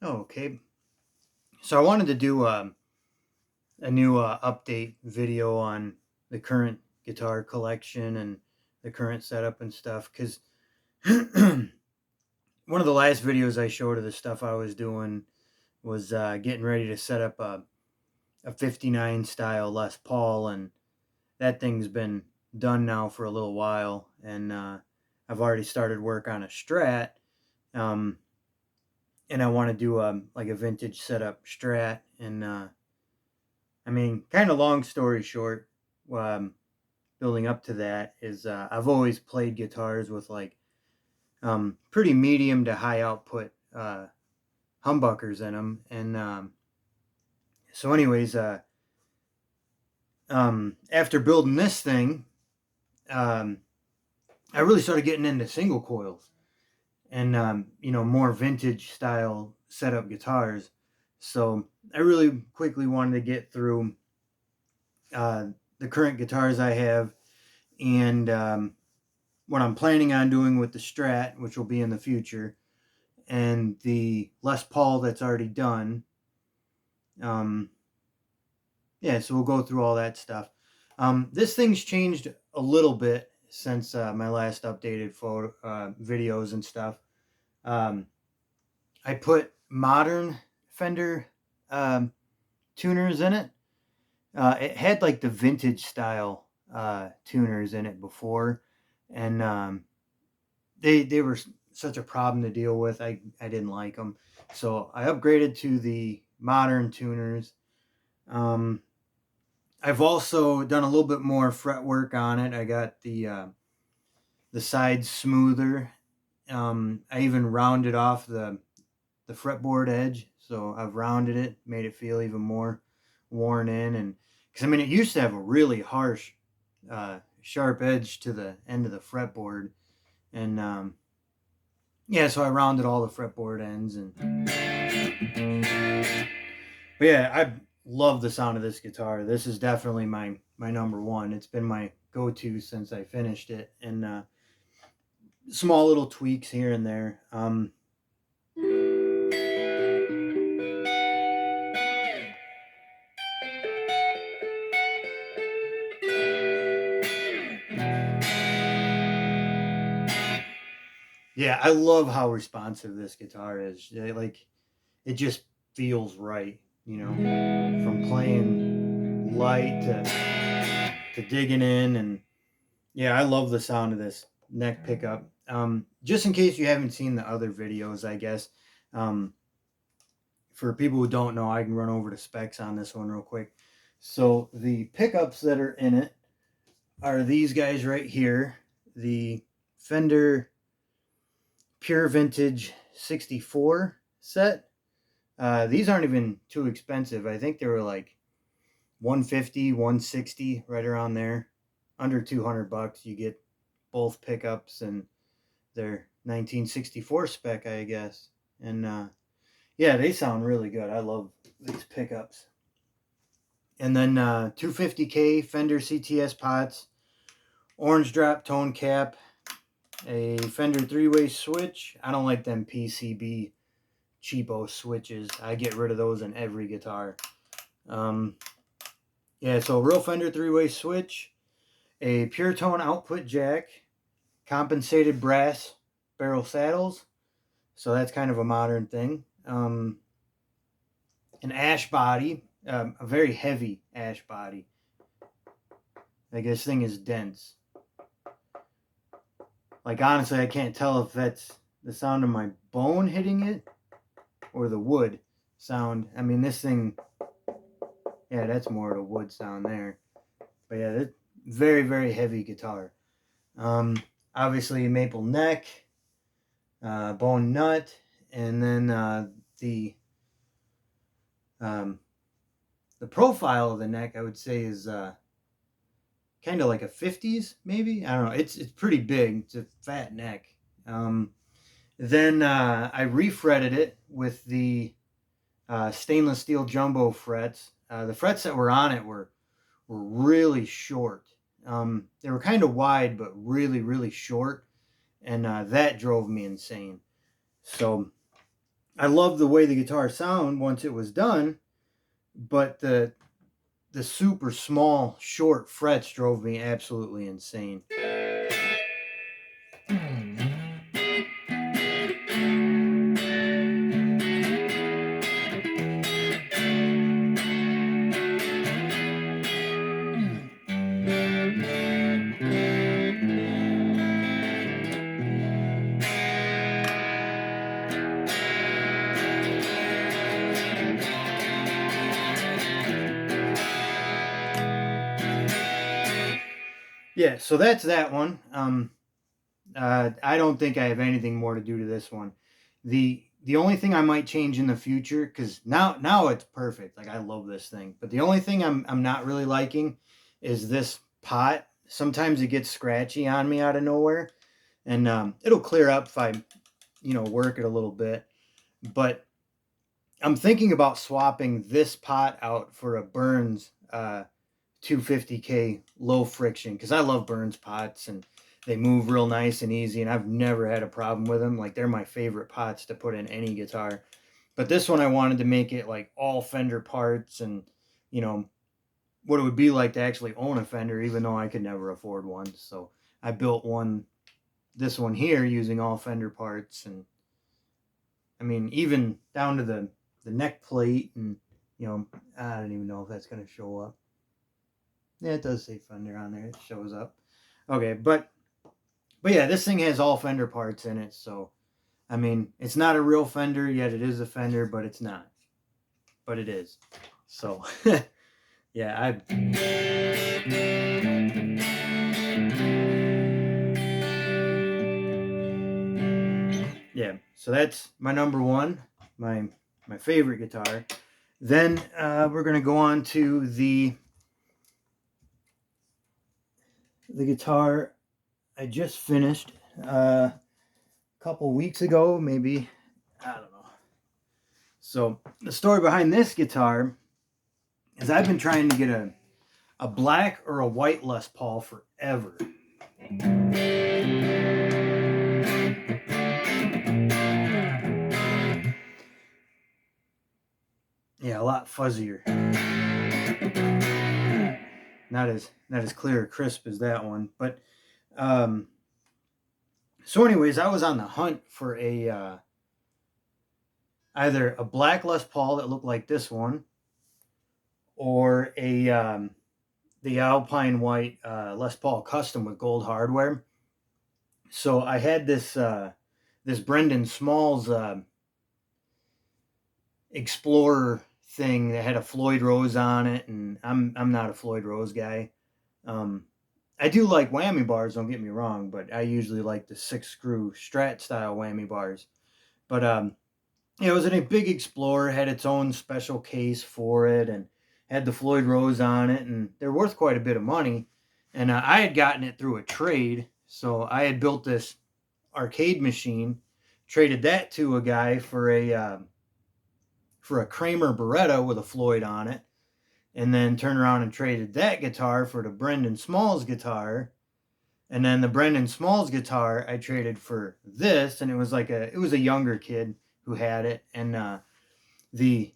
Oh, okay. So I wanted to do a new update video on the current guitar collection and the current setup and stuff. Because one of the last videos I showed of the stuff I was doing was getting ready to set up a 59 style Les Paul. And that thing's been done now for a little while. And I've already started work on a Strat. Um, and I want to do like a vintage setup Strat. And I mean, kind of long story short, um, building up to that is I've always played guitars with like pretty medium to high output humbuckers in them, and so anyways, after building this thing, um, I really started getting into single coils and more vintage style setup guitars. So I really quickly wanted to get through uh, the current guitars I have and what I'm planning on doing with the Strat, which will be in the future, and the Les Paul that's already done. Um, yeah, so we'll go through all that stuff. This thing's changed a little bit since my last updated photo videos and stuff. Um, I put modern Fender tuners in it. It had like the vintage style tuners in it before, and they were such a problem to deal with. I didn't like them, so I upgraded to the modern tuners. Um, I've also done a little bit more fret work on it. I got the sides smoother. I even rounded off the fretboard edge, so I've rounded it, made it feel even more worn in, and because I mean it used to have a really harsh, sharp edge to the end of the fretboard, and yeah, so I rounded all the fretboard ends, and but yeah, I love the sound of this guitar. This is definitely my number one. It's been my go-to since I finished it, and small little tweaks here and there. Yeah, I love how responsive this guitar is. Like it just feels right, from playing light to digging in, and yeah, I love the sound of this neck pickup. Just in case you haven't seen the other videos, I guess. Um, for people who don't know, I can run over the specs on this one real quick. So the pickups that are in it are these guys right here, the Fender Pure Vintage 64 set. These aren't even too expensive. I think they were like 150, 160, right around there. Under 200 bucks, you get both pickups and their 1964 spec, I guess. And yeah, they sound really good. I love these pickups. And then 250K Fender CTS pots, orange drop tone cap, a Fender three-way switch. I don't like them PCB cheapo switches. I get rid of those in every guitar. Yeah, so real Fender three-way switch, a pure tone output jack, compensated brass barrel saddles. So that's kind of a modern thing. An ash body, a very heavy ash body. Like this thing is dense. Like honestly, I can't tell if that's the sound of my bone hitting it or the wood sound. I mean, this thing, yeah, that's more of the wood sound there. But yeah, that's very, very heavy guitar. Obviously, maple neck, bone nut, and then um, the profile of the neck, I would say, is kind of like a 50s, maybe. I don't know. It's pretty big. It's a fat neck. Then I refretted it with the stainless steel jumbo frets. The frets that were on it were really short. They were kind of wide, but really, really short, and that drove me insane. So I loved the way the guitar sounded once it was done, but the super small short frets drove me absolutely insane. Yeah, so that's that one. I don't think I have anything more to do to this one. The only thing I might change in the future, because now it's perfect. Like I love this thing, but the only thing I'm not really liking is this pot. Sometimes it gets scratchy on me out of nowhere, and it'll clear up if I work it a little bit. But I'm thinking about swapping this pot out for a Burns 250K low friction, because I love Burns pots and they move real nice and easy, and I've never had a problem with them. Like they're my favorite pots to put in any guitar. But this one I wanted to make it like all Fender parts, and you know what it would be like to actually own a Fender, even though I could never afford one. So I built this one here using all Fender parts, and I mean even down to the neck plate, and I don't even know if that's gonna show up. Yeah, it does say Fender on there. It shows up. Okay, but yeah, this thing has all Fender parts in it, so I mean, it's not a real Fender, yet it is a Fender, but it's not. But it is. So yeah, yeah. So that's my number one, my favorite guitar. Then we're gonna go on to the guitar I just finished a couple weeks ago, maybe. I don't know. So the story behind this guitar is I've been trying to get a black or a white Les Paul forever. Yeah, a lot fuzzier. Not as clear or crisp as that one. But um, so, anyways, I was on the hunt for a either a black Les Paul that looked like this one, or the Alpine White Les Paul Custom with gold hardware. So I had this Brendan Smalls Explorer thing that had a Floyd Rose on it, and I'm not a Floyd Rose guy. Um, I do like whammy bars, don't get me wrong, but I usually like the 6-screw Strat style whammy bars. But it was in a big Explorer, had its own special case for it, and had the Floyd Rose on it, and they're worth quite a bit of money. And I had gotten it through a trade, so I had built this arcade machine, traded that to a guy for a Kramer Beretta with a Floyd on it, and then turned around and traded that guitar for the Brendan Smalls guitar. And then the Brendan Smalls guitar I traded for this, and it was a younger kid who had it, and the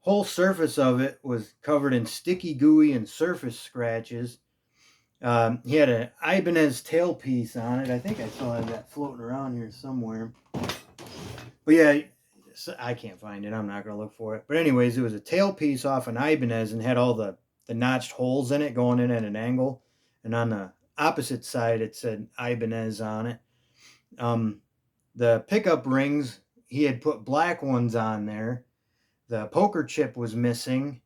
whole surface of it was covered in sticky gooey and surface scratches. He had an Ibanez tailpiece on it. I think I still have that floating around here somewhere. But yeah, I can't find it. I'm not going to look for it. But anyways, it was a tailpiece off an Ibanez and had all the notched holes in it going in at an angle. And on the opposite side, it said Ibanez on it. The pickup rings, he had put black ones on there. The poker chip was missing.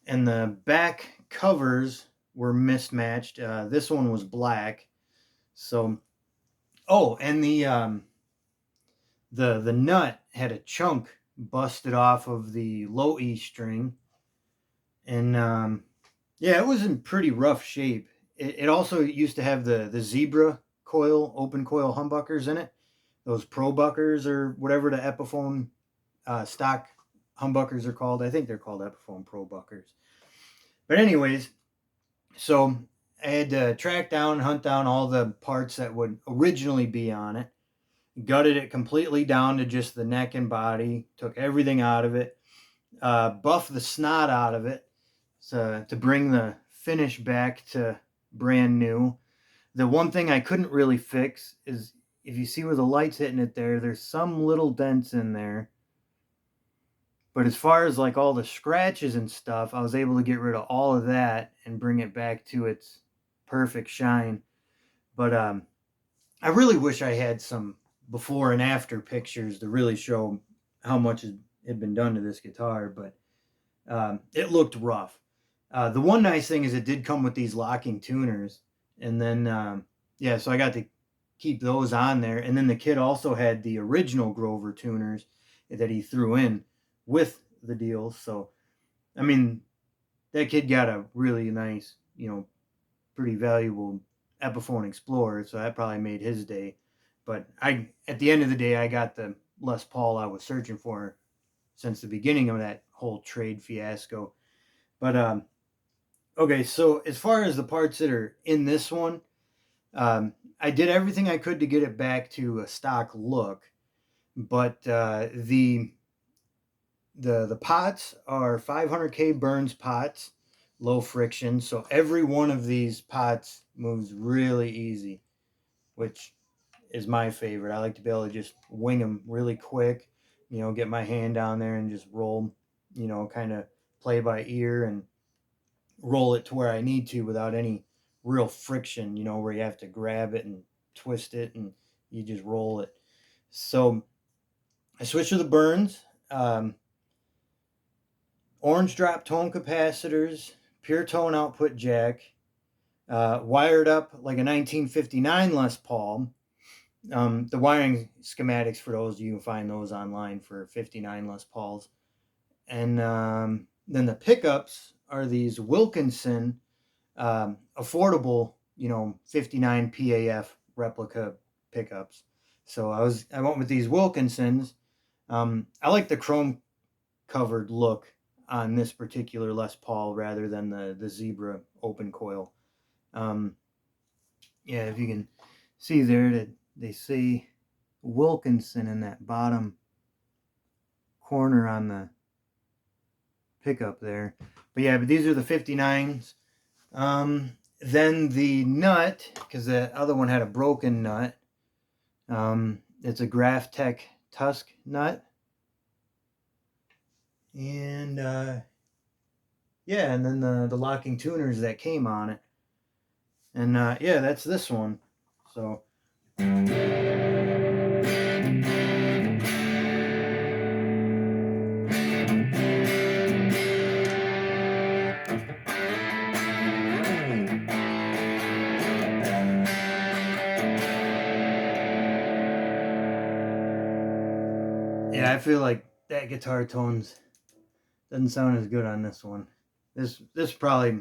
And the back covers were mismatched. This one was black. So, oh, and the nut had a chunk busted off of the low E string, and yeah, it was in pretty rough shape. It also used to have the zebra coil, open coil humbuckers in it, those pro buckers or whatever the Epiphone stock humbuckers are called. I think they're called Epiphone pro buckers. But anyways, so I had to track down, hunt down all the parts that would originally be on it. gutted it completely down to just the neck and body, took everything out of it, buffed the snot out of it to bring the finish back to brand new. The one thing I couldn't really fix is if you see where the light's hitting it there, there's some little dents in there. But as far as like all the scratches and stuff, I was able to get rid of all of that and bring it back to its perfect shine. But I really wish I had some before and after pictures to really show how much had been done to this guitar. But it looked rough. The one nice thing is it did come with these locking tuners, and then yeah, so I got to keep those on there. And then the kid also had the original Grover tuners that he threw in with the deal. So I mean, that kid got a really nice, pretty valuable Epiphone Explorer, so that probably made his day. But at the end of the day, I got the Les Paul I was searching for since the beginning of that whole trade fiasco. But okay, so as far as the parts that are in this one, I did everything I could to get it back to a stock look, but the pots are 500K Burns pots, low friction. So every one of these pots moves really easy, which is my favorite. I like to be able to just wing them really quick, get my hand down there and just roll, kind of play by ear and roll it to where I need to without any real friction, where you have to grab it and twist it and you just roll it. So I switched to the Burns. Orange drop tone capacitors, pure tone output jack, wired up like a 1959 Les Paul. The wiring schematics for those, you can find those online for 59 Les Pauls. And then the pickups are these Wilkinson affordable, 59 PAF replica pickups. So I went with these Wilkinsons. I like the chrome covered look on this particular Les Paul rather than the Zebra open coil. Yeah, if you can see there that they say Wilkinson in that bottom corner on the pickup there. But yeah, but these are the 59s. Then the nut, because the other one had a broken nut. It's a Graph Tech Tusk nut. And yeah, and then the locking tuners that came on it. And yeah, that's this one. So yeah, I feel like that guitar tones doesn't sound as good on this one. This probably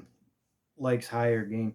likes higher gain.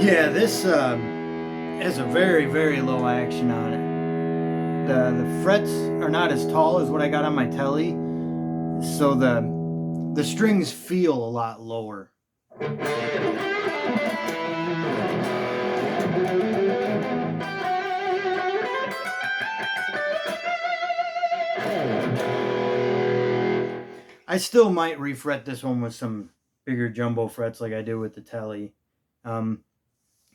Yeah, this has a very, very low action on it. The frets are not as tall as what I got on my Telly, so the strings feel a lot lower. I still might refret this one with some bigger jumbo frets like I do with the Telly.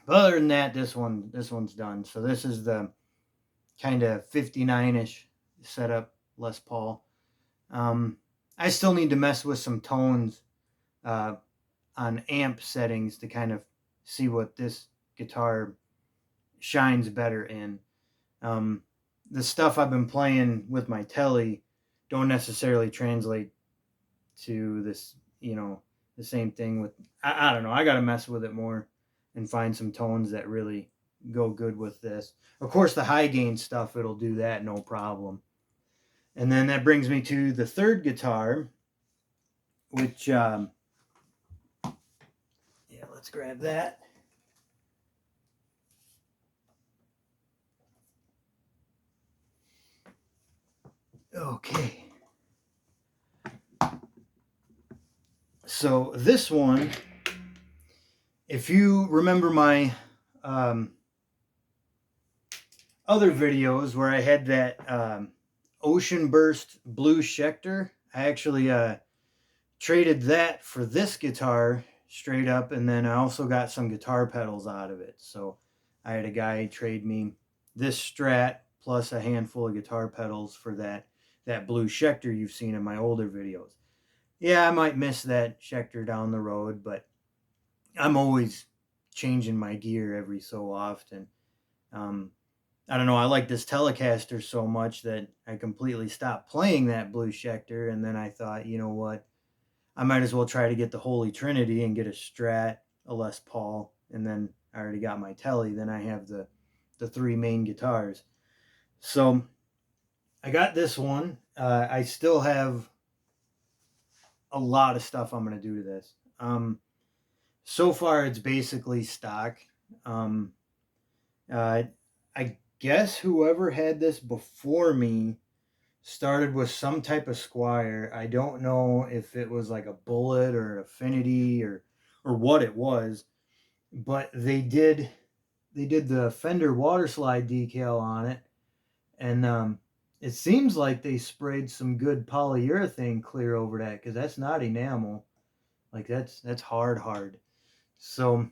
But other than that, this one's done. So this is the kind of 59-ish setup Les Paul. I still need to mess with some tones on amp settings to kind of see what this guitar shines better in. The stuff I've been playing with my Telly don't necessarily translate to this, the same thing with, I don't know. I got to mess with it more and find some tones that really go good with this. Of course, the high gain stuff, it'll do that no problem. And then that brings me to the third guitar, which, yeah, let's grab that. Okay. So this one, if you remember my other videos where I had that Ocean Burst Blue Schecter, I actually traded that for this guitar straight up, and then I also got some guitar pedals out of it. So I had a guy trade me this Strat plus a handful of guitar pedals for that Blue Schecter you've seen in my older videos. Yeah, I might miss that Schecter down the road, but I'm always changing my gear every so often. I don't know, I like this Telecaster so much that I completely stopped playing that Blue Schecter, and then I thought, you know what, I might as well try to get the Holy Trinity and get a Strat, a Les Paul, and then I already got my Tele. Then I have the three main guitars. So I got this one. I still have a lot of stuff I'm going to do to this. So far, it's basically stock. Um, I guess whoever had this before me started with some type of Squire. I don't know if it was like a Bullet or an Affinity or what it was, but they did the Fender water slide decal on it, and it seems like they sprayed some good polyurethane clear over that because that's not enamel. Like that's hard. So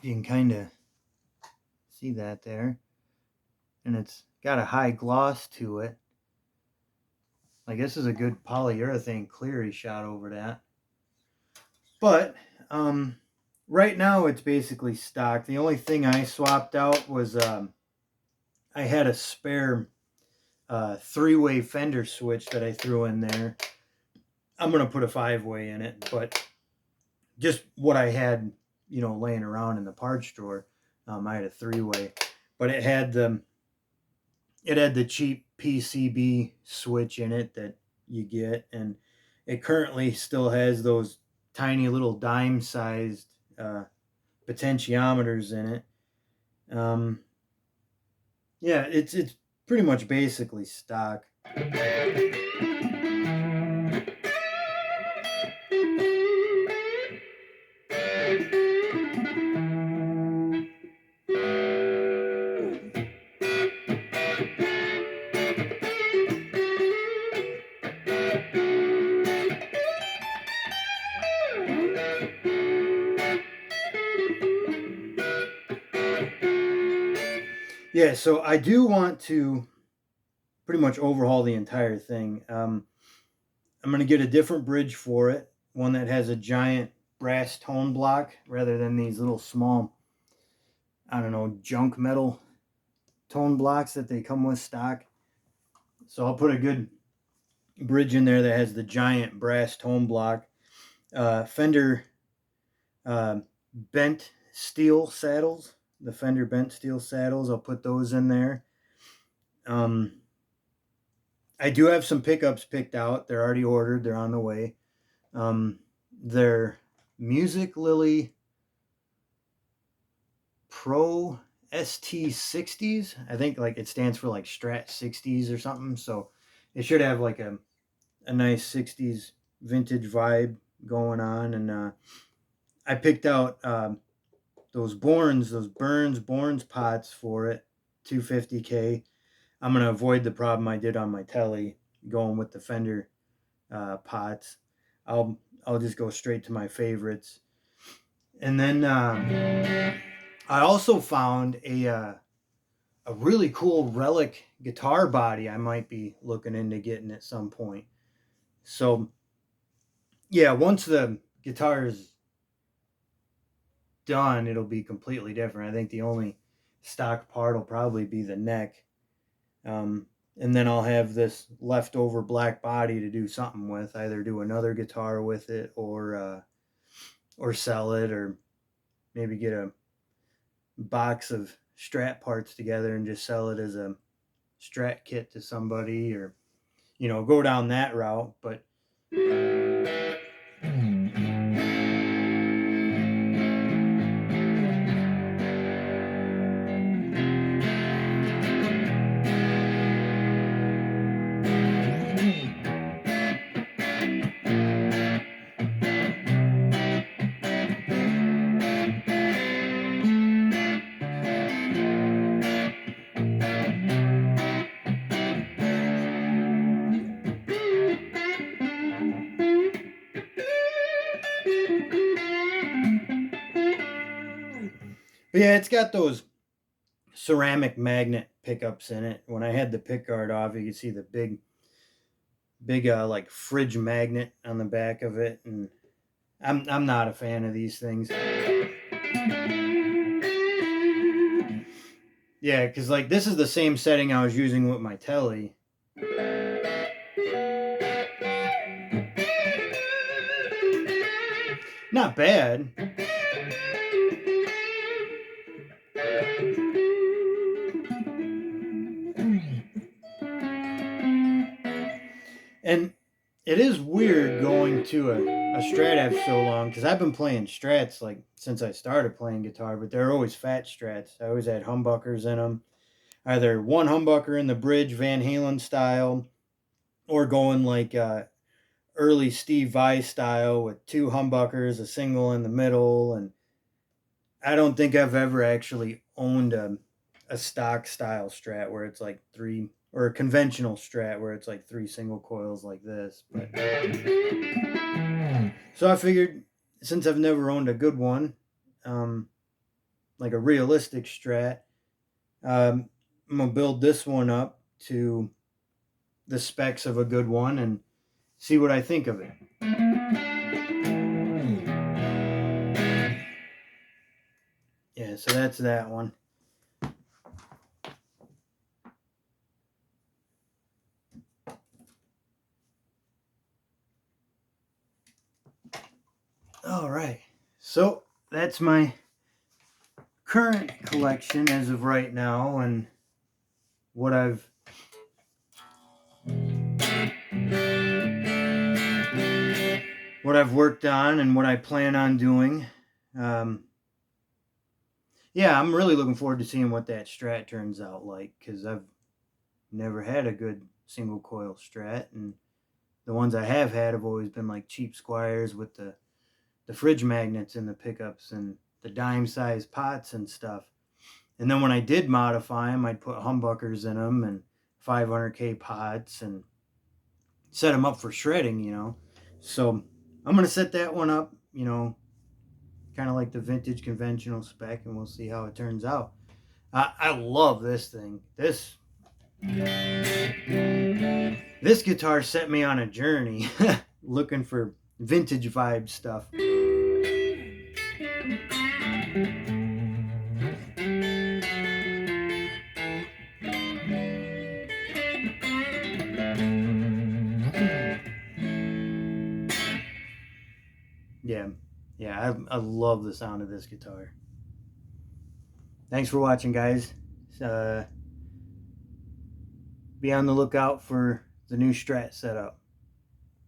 you can kind of see that there, and it's got a high gloss to it. Like this is a good polyurethane clear he shot over that. But right now it's basically stock. The only thing I swapped out was I had a spare three-way Fender switch that I threw in there. I'm gonna put a five-way in it, but just what I had, laying around in the parts drawer. I had a three-way, but it had the cheap PCB switch in it that you get, and it currently still has those tiny little dime-sized potentiometers in it. Yeah, it's pretty much basically stock. Yeah, so I do want to pretty much overhaul the entire thing. I'm going to get a different bridge for it, one that has a giant brass tone block rather than these little small, I don't know, junk metal tone blocks that they come with stock. So I'll put a good bridge in there that has the giant brass tone block. Fender bent steel saddles, the Fender bent steel saddles, I'll put those in there. I do have some pickups picked out. They're already ordered. They're on the way. They're Music Lily Pro ST60s. I think like it stands for like Strat 60s or something. So it should have like a nice 60s vintage vibe going on. And I picked out those Burns pots for it, 250K. I'm going to avoid the problem I did on my Tele going with the Fender pots. I'll just go straight to my favorites. And then I also found a really cool relic guitar body I might be looking into getting at some point. So yeah, once the guitar is done, it'll be completely different. I think the only stock part will probably be the neck. and then I'll have this leftover black body to do something with, either do another guitar with it, or sell it, or maybe get a box of Strat parts together and just sell it as a Strat kit to somebody, or go down that route. But yeah, it's got those ceramic magnet pickups in it. When I had the pick guard off, you can see the big like fridge magnet on the back of it, and I'm not a fan of these things. Yeah, because like this is the same setting I was using with my telly. Not bad. And it is weird going to a Strat after so long, because I've been playing Strats like since I started playing guitar, but they're always fat Strats. I always had humbuckers in them, either one humbucker in the bridge Van Halen style, or going like early Steve Vai style with two humbuckers, a single in the middle. And I don't think I've ever actually owned a stock style Strat where it's like three, or a conventional Strat where it's like three single coils like this. But so I figured, since I've never owned a good one, like a realistic Strat, I'm gonna build this one up to the specs of a good one and see what I think of it. Yeah, so that's that one. All right, so that's my current collection as of right now, and what I've worked on and what I plan on doing. Yeah, I'm really looking forward to seeing what that Strat turns out like, because I've never had a good single coil Strat, and the ones I have had have always been like cheap Squires with the fridge magnets in the pickups and the dime sized pots and stuff. And then when I did modify them, I'd put humbuckers in them and 500K pots and set them up for shredding. So I'm going to set that one up, kind of like the vintage conventional spec, and we'll see how it turns out. I love this thing. This guitar set me on a journey looking for vintage vibe stuff. Yeah, I love the sound of this guitar. Thanks for watching, guys. Be on the lookout for the new Strat setup.